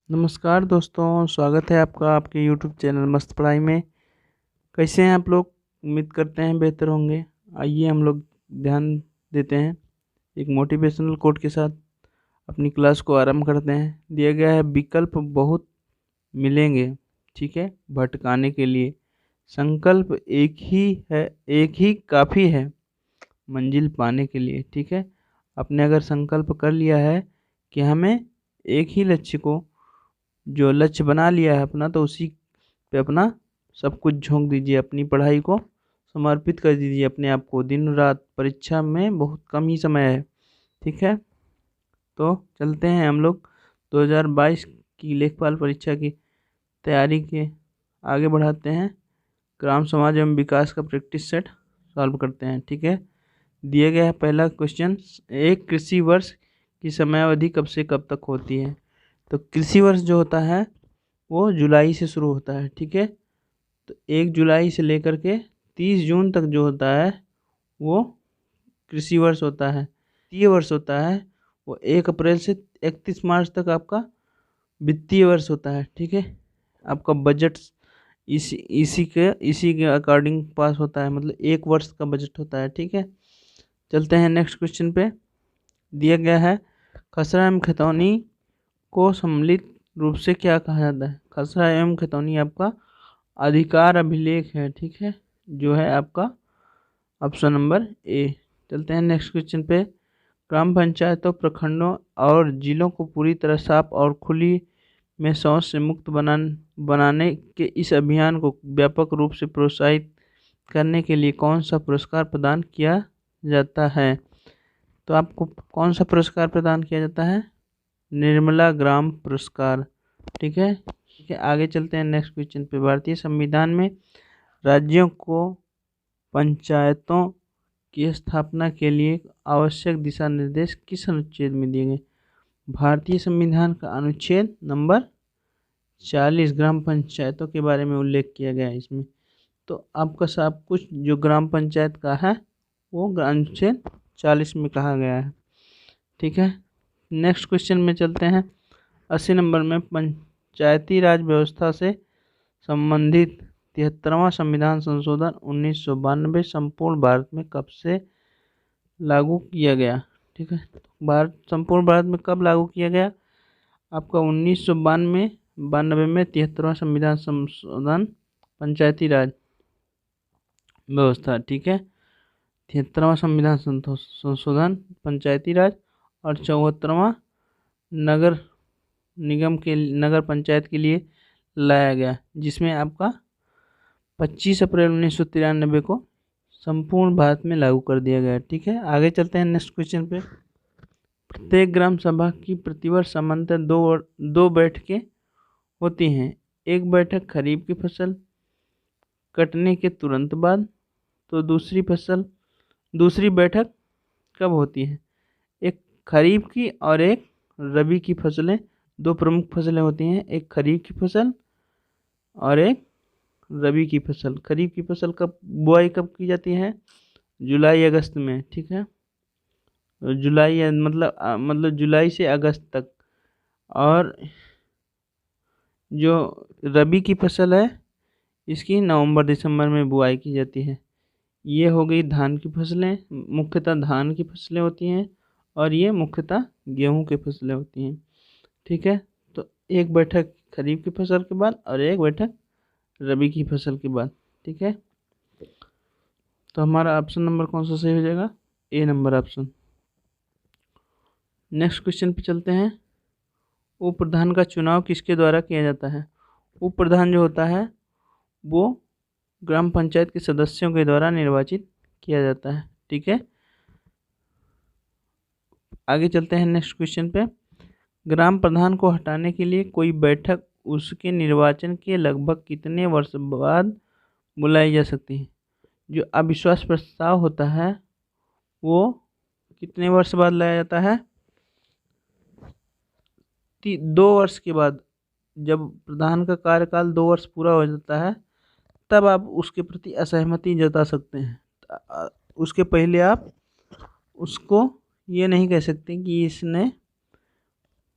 नमस्कार दोस्तों, स्वागत है आपका आपके यूट्यूब चैनल मस्त पढ़ाई में। कैसे हैं आप लोग? उम्मीद करते हैं बेहतर होंगे। आइए हम लोग ध्यान देते हैं एक मोटिवेशनल कोट के साथ अपनी क्लास को आरंभ करते हैं। दिया गया है, विकल्प बहुत मिलेंगे, ठीक है, भटकाने के लिए। संकल्प एक ही है, एक ही काफ़ी है मंजिल पाने के लिए, ठीक है। आपने अगर संकल्प कर लिया है कि हमें एक ही लक्ष्य को, जो लक्ष्य बना लिया है अपना, तो उसी पे अपना सब कुछ झोंक दीजिए। अपनी पढ़ाई को समर्पित कर दीजिए अपने आप को। दिन रात परीक्षा में बहुत कम ही समय है, ठीक है। तो चलते हैं हम लोग 2022 की लेखपाल परीक्षा की तैयारी के आगे बढ़ाते हैं। ग्राम समाज एवं विकास का प्रैक्टिस सेट सॉल्व करते हैं, ठीक है। दिया गया है पहला क्वेश्चन, एक कृषि वर्ष की समयावधि कब से कब तक होती है? तो कृषि वर्ष जो होता है वो जुलाई से शुरू होता है, ठीक है। तो 1 जुलाई से लेकर के 30 जून तक जो होता है वो कृषि वर्ष होता है। वित्तीय वर्ष होता है वो 1 अप्रैल से 31 मार्च तक आपका वित्तीय वर्ष होता है, ठीक है। आपका बजट इसी के अकॉर्डिंग पास होता है, मतलब 1 वर्ष का बजट होता है, ठीक है। चलते हैं नेक्स्ट क्वेश्चन पे। दिया गया है, खसरा एवं खतौनी को सम्मिलित रूप से क्या कहा जाता है? खसरा एवं खतौनी आपका अधिकार अभिलेख है, ठीक है, जो है आपका ऑप्शन नंबर ए। चलते हैं नेक्स्ट क्वेश्चन पे। ग्राम पंचायतों, प्रखंडों और जिलों को पूरी तरह साफ और खुली में शौच से मुक्त बनाने के इस अभियान को व्यापक रूप से प्रोत्साहित करने के लिए कौन सा पुरस्कार प्रदान किया जाता है? तो आपको कौन सा पुरस्कार प्रदान किया जाता है? निर्मला ग्राम पुरस्कार, ठीक है। ठीक है, आगे चलते हैं नेक्स्ट क्वेश्चन पे। भारतीय संविधान में राज्यों को पंचायतों की स्थापना के लिए आवश्यक दिशा निर्देश किस अनुच्छेद में दिए गए? भारतीय संविधान का अनुच्छेद नंबर 40 ग्राम पंचायतों के बारे में उल्लेख किया गया है इसमें। तो आपका सब कुछ जो ग्राम पंचायत का है वो अनुच्छेद 40 में कहा गया है, ठीक है। नेक्स्ट क्वेश्चन में चलते हैं। 80 नंबर में, पंचायती राज व्यवस्था से संबंधित 73वां संविधान संशोधन 1992 संपूर्ण भारत में कब से लागू किया गया? ठीक है, संपूर्ण भारत में कब लागू किया गया? आपका 1992 में 73वां संविधान संशोधन पंचायती राज व्यवस्था, ठीक है। 73वां संविधान संशोधन पंचायती राज और 74वां नगर निगम के नगर पंचायत के लिए लाया गया, जिसमें आपका 25 अप्रैल 1993 को संपूर्ण भारत में लागू कर दिया गया, ठीक है। आगे चलते हैं नेक्स्ट क्वेश्चन पे। प्रत्येक ग्राम सभा की प्रतिवर्ष सामान्यतः दो बैठकें होती हैं। एक बैठक खरीफ की फसल कटने के तुरंत बाद, तो दूसरी बैठक कब होती है? एक खरीफ की और एक रबी की फसलें, दो प्रमुख फसलें होती हैं, एक खरीफ की फसल और एक रबी की फसल। खरीफ की फसल कब बुआई कब की जाती है? जुलाई अगस्त में, ठीक है। जुलाई मतलब जुलाई से अगस्त तक। और जो रबी की फसल है इसकी नवंबर दिसंबर में बुआई की जाती है। ये हो गई धान की फसलें, मुख्यतः धान की फसलें होती हैं, और ये मुख्यतः गेहूं की फसलें होती हैं, ठीक है। तो एक बैठक खरीफ की फसल के बाद और एक बैठक रबी की फसल के बाद, ठीक है। तो हमारा ऑप्शन नंबर कौन सा सही हो जाएगा? ए नंबर ऑप्शन। नेक्स्ट क्वेश्चन पे चलते हैं। उप प्रधान का चुनाव किसके द्वारा किया जाता है? उप प्रधान जो होता है वो ग्राम पंचायत के सदस्यों के द्वारा निर्वाचित किया जाता है, ठीक है। आगे चलते हैं नेक्स्ट क्वेश्चन पे। ग्राम प्रधान को हटाने के लिए कोई बैठक उसके निर्वाचन के लगभग कितने वर्ष बाद बुलाई जा सकती है? जो अविश्वास प्रस्ताव होता है वो कितने वर्ष बाद लाया जाता है? 2 वर्ष के बाद। जब प्रधान का कार्यकाल 2 वर्ष पूरा हो जाता है तब आप उसके प्रति असहमति जता सकते हैं। उसके पहले आप उसको ये नहीं कह सकते कि इसने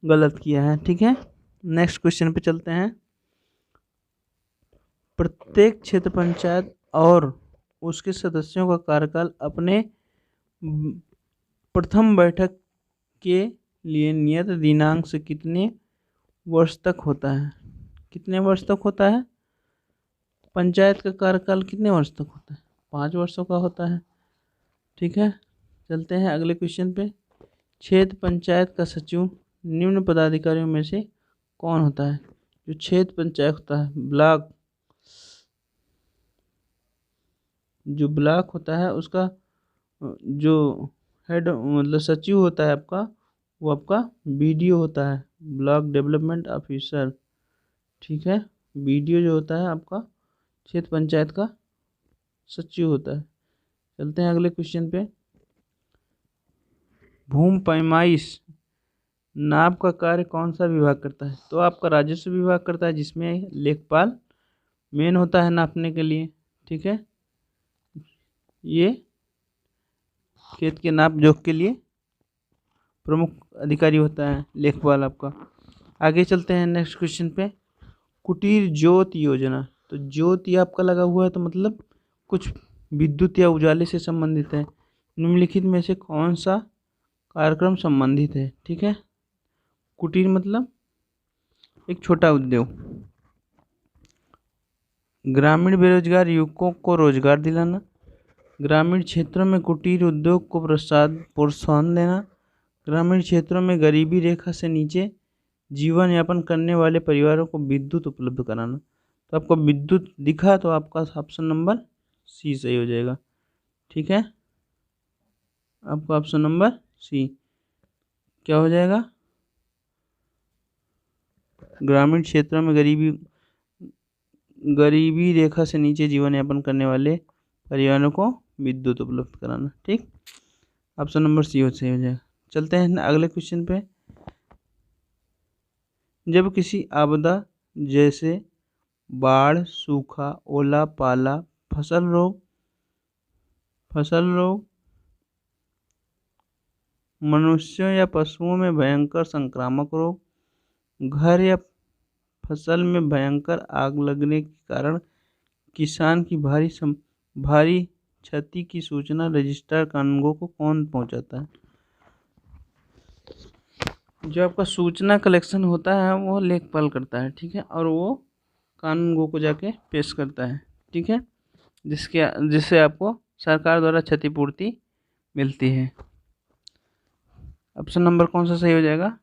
गलत किया है, ठीक है। नेक्स्ट क्वेश्चन पे चलते हैं। प्रत्येक क्षेत्र पंचायत और उसके सदस्यों का कार्यकाल अपने प्रथम बैठक के लिए नियत दिनांक से कितने वर्ष तक होता है? कितने वर्ष तक होता है? पंचायत का कार्यकाल कितने वर्ष तक होता है? 5 वर्षों का होता है। ठीक है, चलते हैं अगले क्वेश्चन पे। क्षेत्र पंचायत का सचिव निम्न पदाधिकारियों में से कौन होता है? जो क्षेत्र पंचायत होता है, ब्लॉक होता है, उसका जो हेड मतलब सचिव होता है आपका, वो आपका बीडीओ होता है, ब्लॉक डेवलपमेंट ऑफिसर। ठीक है, बीडीओ जो होता है आपका क्षेत्र पंचायत का सचिव होता है। चलते हैं अगले क्वेश्चन पे। भूमि पैमाइश नाप का कार्य कौन सा विभाग करता है? तो आपका राजस्व विभाग करता है, जिसमें लेखपाल मेन होता है नापने के लिए। ठीक है, ये खेत के नाप जोख के लिए प्रमुख अधिकारी होता है लेखपाल आपका। आगे चलते हैं नेक्स्ट क्वेश्चन पे। कुटीर ज्योति योजना, तो ज्योति आपका लगा हुआ है, तो मतलब कुछ विद्युत या उजाले से संबंधित है। निम्नलिखित में से कौन सा कार्यक्रम संबंधित है? ठीक है, कुटीर मतलब एक छोटा उद्योग। ग्रामीण बेरोजगार युवकों को रोजगार दिलाना, ग्रामीण क्षेत्रों में कुटीर उद्योग को प्रोत्साहन देना, ग्रामीण क्षेत्रों में गरीबी रेखा से नीचे जीवन यापन करने वाले परिवारों को विद्युत उपलब्ध कराना। तो आपको विद्युत दिखा तो आपका ऑप्शन नंबर सी सही हो जाएगा। ठीक है, आपका ऑप्शन नंबर सी क्या हो जाएगा? ग्रामीण क्षेत्रों में गरीबी रेखा से नीचे जीवन यापन करने वाले परिवारों को विद्युत उपलब्ध कराना। ठीक, ऑप्शन नंबर सी सही हो जाएगा। चलते हैं अगले क्वेश्चन पे। जब किसी आपदा जैसे बाढ़, सूखा, ओला पाला, फसल रोग, मनुष्यों या पशुओं में भयंकर संक्रामक रोग, घर या फसल में भयंकर आग लगने के कारण किसान की भारी क्षति की सूचना रजिस्ट्रार कानूनगो को कौन पहुंचाता है? जो आपका सूचना कलेक्शन होता है वो लेखपाल करता है। ठीक है, और वो कानूनगो को जाके पेश करता है। ठीक है, जिससे आपको सरकार द्वारा क्षतिपूर्ति मिलती है। ऑप्शन नंबर कौन सा सही हो जाएगा?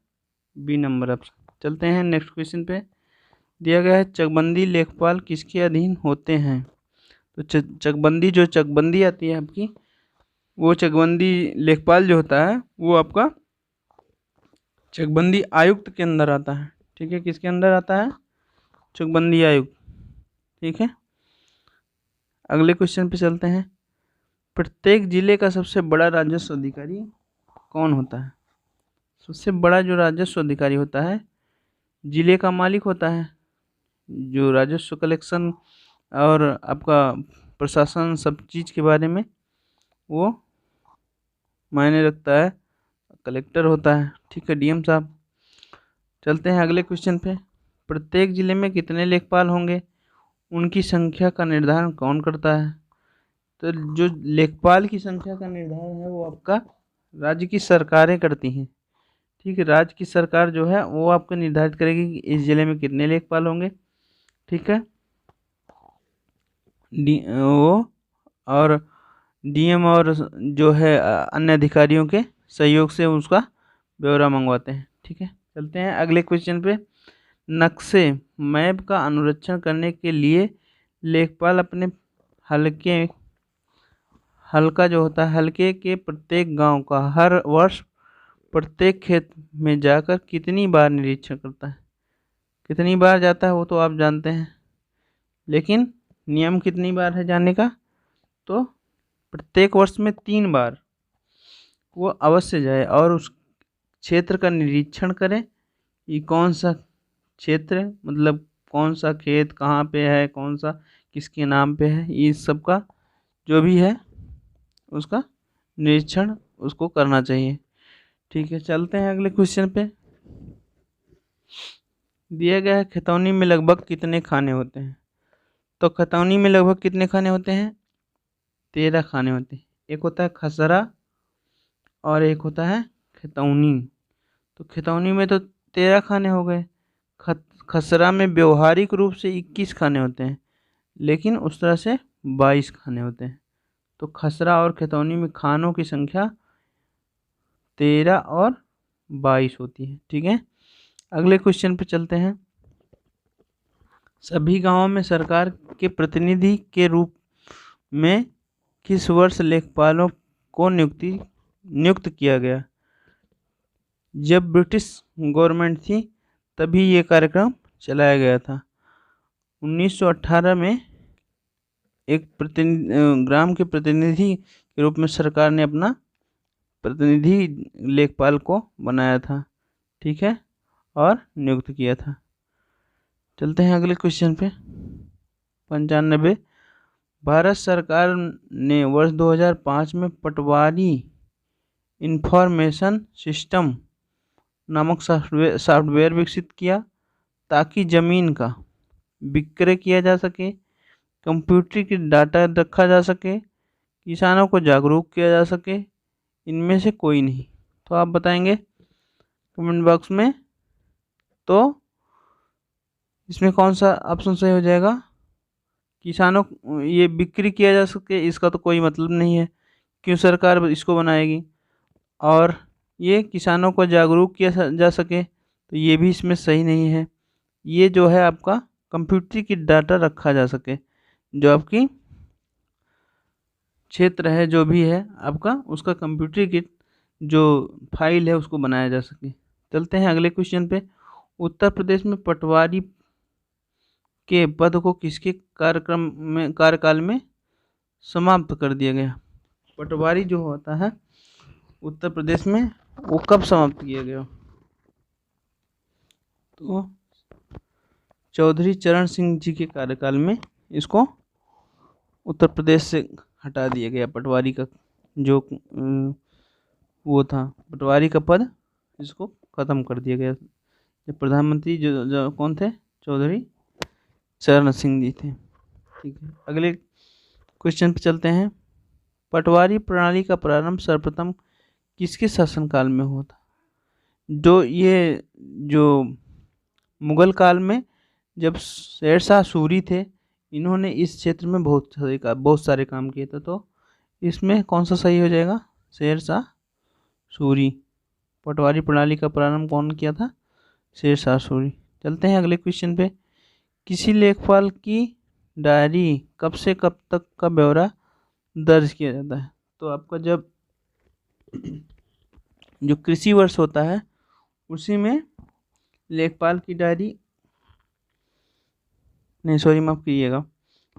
B number option. चलते हैं नेक्स्ट क्वेश्चन पे। दिया गया है चकबंदी लेखपाल किसके अधीन होते हैं? तो चकबंदी आती है आपकी, वो चकबंदी लेखपाल जो होता है वो आपका चकबंदी आयुक्त के अंदर आता है। ठीक है, किसके अंदर आता है? चकबंदी आयुक्त। ठीक है, अगले क्वेश्चन पे चलते हैं। प्रत्येक जिले का सबसे बड़ा राजस्व अधिकारी कौन होता है? सबसे बड़ा जो राजस्व अधिकारी होता है जिले का मालिक होता है, जो राजस्व कलेक्शन और आपका प्रशासन सब चीज़ के बारे में वो मायने रखता है, कलेक्टर होता है। ठीक है, डीएम साहब। चलते हैं अगले क्वेश्चन पे। प्रत्येक जिले में कितने लेखपाल होंगे, उनकी संख्या का निर्धारण कौन करता है? तो जो लेखपाल की संख्या का निर्धारण है वो आपका राज्य की सरकारें करती हैं। ठीक है, राज्य की सरकार जो है वो आपको निर्धारित करेगी कि इस जिले में कितने लेखपाल होंगे। ठीक है, और डीएम और जो है अन्य अधिकारियों के सहयोग से उसका ब्यौरा मंगवाते हैं। ठीक है, चलते हैं अगले क्वेश्चन पे। नक्शे मैप का अनुरक्षण करने के लिए लेखपाल अपने हल्का जो होता है हल्के के प्रत्येक गांव का हर वर्ष प्रत्येक खेत में जाकर कितनी बार निरीक्षण करता है? कितनी बार जाता है वो तो आप जानते हैं, लेकिन नियम कितनी बार है जाने का? तो प्रत्येक वर्ष में 3 बार वो अवश्य जाए और उस क्षेत्र का निरीक्षण करें कि कौन सा क्षेत्र मतलब कौन सा खेत कहाँ पे है, कौन सा किसके नाम पे है, इस सब का जो भी है उसका निरीक्षण उसको करना चाहिए। ठीक है, चलते हैं अगले क्वेश्चन पे। दिया गया है खतौनी में लगभग कितने खाने होते हैं। तो खतौनी में लगभग कितने खाने होते हैं, 13 खाने होते हैं। एक होता है खसरा और एक होता है खतौनी। तो खतौनी में तो 13 खाने हो गए। खसरा में व्यवहारिक रूप से 21 खाने होते हैं, लेकिन उस तरह से 22 खाने होते हैं। तो खसरा और खतौनी में खानों की संख्या 13 और 22 होती है। ठीक है, अगले क्वेश्चन पे चलते हैं। सभी गांवों में सरकार के प्रतिनिधि के रूप में किस वर्ष लेखपालों को नियुक्त किया गया। जब ब्रिटिश गवर्नमेंट थी तभी ये कार्यक्रम चलाया गया था। 1918 में एक ग्राम के प्रतिनिधि के रूप में सरकार ने अपना प्रतिनिधि लेखपाल को बनाया था। ठीक है, और नियुक्त किया था। चलते हैं अगले क्वेश्चन पे। 95, भारत सरकार ने वर्ष 2005 में पटवारी इंफॉर्मेशन सिस्टम नामक सॉफ्टवेयर विकसित किया ताकि ज़मीन का विक्रय किया जा सके, कंप्यूटर की डाटा रखा जा सके, किसानों को जागरूक किया जा सके। इनमें से कोई नहीं। तो आप बताएंगे कमेंट बॉक्स में। तो इसमें कौन सा ऑप्शन सही हो जाएगा। किसानों ये बिक्री किया जा सके, इसका तो कोई मतलब नहीं है, क्यों सरकार इसको बनाएगी। और ये किसानों को जागरूक किया जा सके, तो ये भी इसमें सही नहीं है। ये जो है आपका कंप्यूटर की डाटा रखा जा सके, जो आपकी क्षेत्र है जो भी है आपका, उसका कंप्यूटर की जो फाइल है उसको बनाया जा सके। चलते हैं अगले क्वेश्चन पे। उत्तर प्रदेश में पटवारी के पद को किसके कार्यकाल में समाप्त कर दिया गया। पटवारी जो होता है उत्तर प्रदेश में, वो कब समाप्त किया गया। तो चौधरी चरण सिंह जी के कार्यकाल में इसको उत्तर प्रदेश से हटा दिया गया। पटवारी का जो वो था, पटवारी का पद, इसको ख़त्म कर दिया गया। जब प्रधानमंत्री जो कौन थे, चौधरी चरण सिंह जी थे। ठीक है, अगले क्वेश्चन पे चलते हैं। पटवारी प्रणाली का प्रारंभ सर्वप्रथम किसके शासनकाल में हुआ था। जो मुगल काल में जब शेरशाह सूरी थे, इन्होंने इस क्षेत्र में बहुत सारे काम किए थे। तो इसमें कौन सा सही हो जाएगा, शेरशाह सूरी। पटवारी प्रणाली का प्रारंभ कौन किया था, शेरशाह सूरी। चलते हैं अगले क्वेश्चन पे। किसी लेखपाल की डायरी कब से कब तक का ब्यौरा दर्ज किया जाता है। तो आपका जब जो कृषि वर्ष होता है उसी में लेखपाल की डायरी, नहीं सॉरी माफ़ कीजिएगा,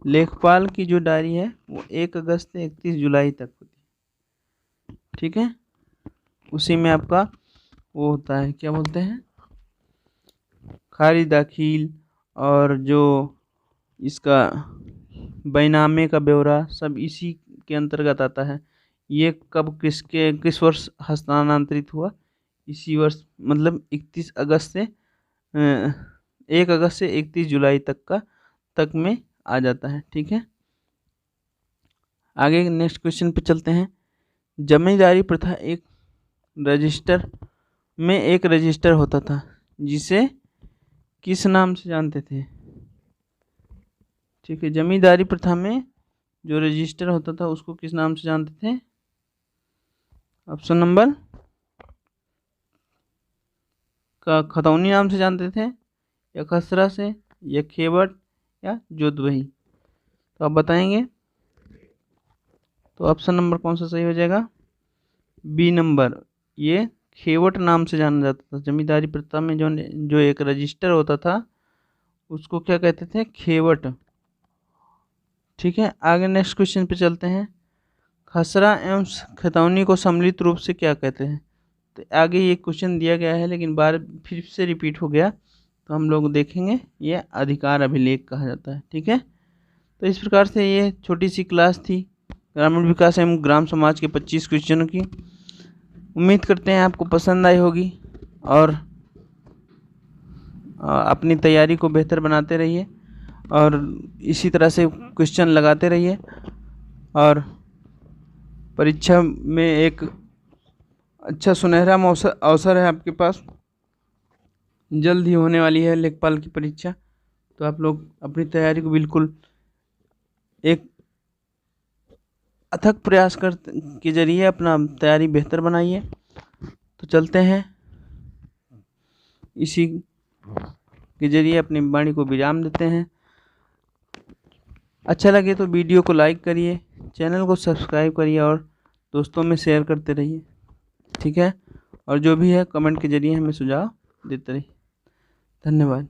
लेखपाल की जो डायरी है वो 1 अगस्त से 31 जुलाई तक होती है। ठीक है, उसी में आपका वो होता है, क्या बोलते हैं, खारिज दाखिल, और जो इसका बैनामे का ब्यौरा, सब इसी के अंतर्गत आता है। ये कब किस वर्ष हस्तांतरित हुआ, इसी वर्ष, मतलब 1 अगस्त से 31 जुलाई तक में आ जाता है। ठीक है, आगे नेक्स्ट क्वेश्चन पे चलते हैं। जमींदारी प्रथा एक रजिस्टर होता था, जिसे किस नाम से जानते थे। ठीक है, जमींदारी प्रथा में जो रजिस्टर होता था उसको किस नाम से जानते थे। ऑप्शन नंबर का खतौनी नाम से जानते थे, या खसरा से, या खेवट, या जोतवही। तो आप बताएंगे। तो ऑप्शन नंबर कौन सा सही हो जाएगा, बी नंबर। ये खेवट नाम से जाना जाता था। जमींदारी प्रथा में जो एक रजिस्टर होता था उसको क्या कहते थे, खेवट। ठीक है, आगे नेक्स्ट क्वेश्चन पे चलते हैं। खसरा एवं खतौनी को सम्मिलित रूप से क्या कहते हैं। तो आगे ये क्वेश्चन दिया गया है, लेकिन बार फिर से रिपीट हो गया, तो हम लोग देखेंगे। ये अधिकार अभिलेख कहा जाता है। ठीक है, तो इस प्रकार से ये छोटी सी क्लास थी ग्रामीण विकास एवं ग्राम समाज के 25 क्वेश्चनों की। उम्मीद करते हैं आपको पसंद आई होगी, और अपनी तैयारी को बेहतर बनाते रहिए और इसी तरह से क्वेश्चन लगाते रहिए। और परीक्षा में एक अच्छा सुनहरा अवसर है आपके पास, जल्द ही होने वाली है लेखपाल की परीक्षा। तो आप लोग अपनी तैयारी को बिल्कुल एक अथक प्रयास के जरिए अपना तैयारी बेहतर बनाइए। तो चलते हैं, इसी के जरिए अपनी वाणी को विराम देते हैं। अच्छा लगे तो वीडियो को लाइक करिए, चैनल को सब्सक्राइब करिए और दोस्तों में शेयर करते रहिए, ठीक है। और जो भी है कमेंट के जरिए हमें सुझाव देते रहिए। धन्यवाद।